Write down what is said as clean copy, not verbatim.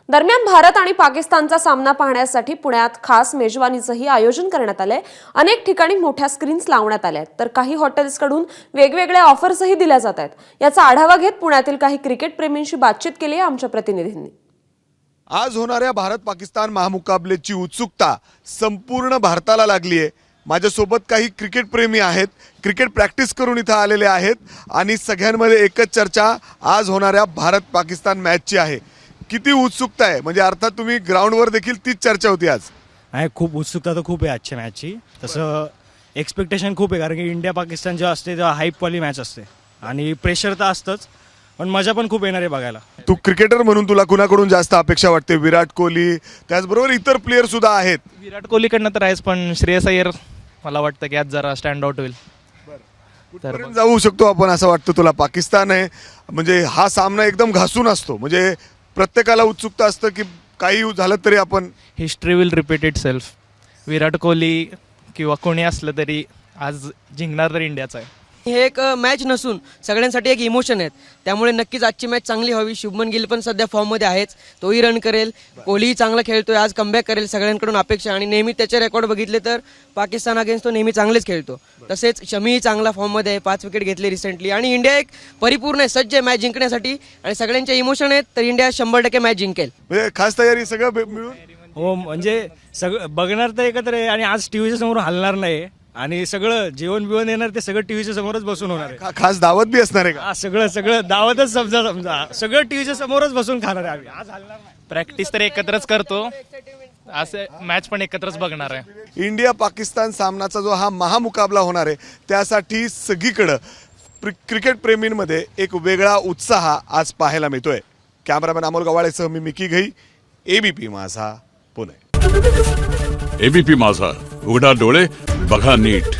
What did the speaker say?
दरम्यान भारत आणि पाकिस्तानचा सामना पाहण्यासाठी पुण्यात खास मेजवानीचंही आयोजन करण्यात आलंय। अनेक ठिकाणी मोठ्या स्क्रीन्स लावण्यात आल्या आहेत, तर काही हॉटेल्सकडून वेगवेगळ्या ऑफर्सही दिल्या जात आहेत। याचा आढावा घेत पुण्यातील काही क्रिकेट प्रेमींशी बातचीत केली आहे आमच्या प्रतिनिधींनी। आज होणाऱ्या भारत पाकिस्तान महामुकाबलेची उत्सुकता संपूर्ण भारताला लागली आहे। माझ्यासोबत काही क्रिकेट प्रेमी आहेत, क्रिकेट प्रॅक्टिस करून इथं आलेले आहेत आणि सगळ्यांमध्ये एकच चर्चा आज होणाऱ्या भारत पाकिस्तान मॅचची आहे। किती उत्सुकता आहे, म्हणजे अर्थात तुम्ही ग्राउंडवर देखील तीच चर्चा होती आज। आहे खूप उत्सुकता तर खूप आहे आजच्या मॅचची। तसं एक्सपेक्टेशन खूप आहे, कारण की इंडिया पाकिस्तान जेव्हा असते तेव्हा हाईपवाली मॅच असते आणि प्रेशर तर असतंच, पण मजा पण खूप येणार आहे बघायला। तू क्रिकेटर म्हणून तुला कुणाकडून जास्त अपेक्षा वाटते? विराट कोहली, त्याचबरोबर इतर प्लेयर सुद्धा आहेत। विराट कोहलीकडनं तर आहेच, पण श्रेयस अय्यर मला वाटतं की आज जरा स्टँड आउट होईल। कुठपर्यंत जाऊ शकतो आपण असं वाटतं तुला? पाकिस्तान आहे म्हणजे हा सामना एकदम घासून असतो, म्हणजे प्रत्येकाला उत्सुकता असतं की काही झालं तरी आपण history will repeat itself. Virat Kohli किंवा कोणी असलं तरी आज जिंकणार तर इंडियाचा आहे। हे एक मॅच नसून सगळ्यांसाठी एक इमोशन आहेत, त्यामुळे नक्कीच आजची मॅच चांगली हवी। शुभमन गिल पण सध्या फॉर्ममध्ये आहेच, तोही रन करेल, कोहलीही चांगला खेळतोय, आज कमबॅक करेल सगळ्यांकडून अपेक्षा। आणि नेहमी त्याचे रेकॉर्ड बघितले तर पाकिस्तान अगेन्स्ट तो नेहमी चांगलेच खेळतो। तसेच शमीही चांगला फॉर्ममध्ये आहे, 5 विकेट घेतले रिसेंटली आणि इंडिया एक परिपूर्ण आहे, सज्ज आहे मॅच जिंकण्यासाठी आणि सगळ्यांचे इमोशन आहेत, तर इंडिया 100% मॅच जिंकेल। म्हणजे खास तयारी सगळं मिळून। हो, म्हणजे सगळं बघणार तर एकत्र आहे आणि आज टीव्हीच्या समोर हलणार नाही आणि सगळं जेवण बिवण येणार ते सगळं टीव्हीच्या समोरच बसून होणार आहे। खास दावत बी असणार आहे का? हा, सगळं दावतच समजा सगळं टीव्हीच्या समोरच बसून खाणार आहे आम्ही। आज हलणार नाही। प्रॅक्टिस तर एकत्रच करतो, असं मॅच पण एकत्रच बघणार आहे। इंडिया पाकिस्तान सामनाचा जो हा महामुकाबला होणार आहे त्यासाठी सगळीकडं क्रिकेट प्रेमींमध्ये एक वेगळा उत्साह आज पाहायला मिळतोय। कॅमेरामॅन अमोल गवाळेसह मी मिकी घई, एबीपी माझा, पुणे। एबीपी माझा, उघडा डोळे बघा नीट।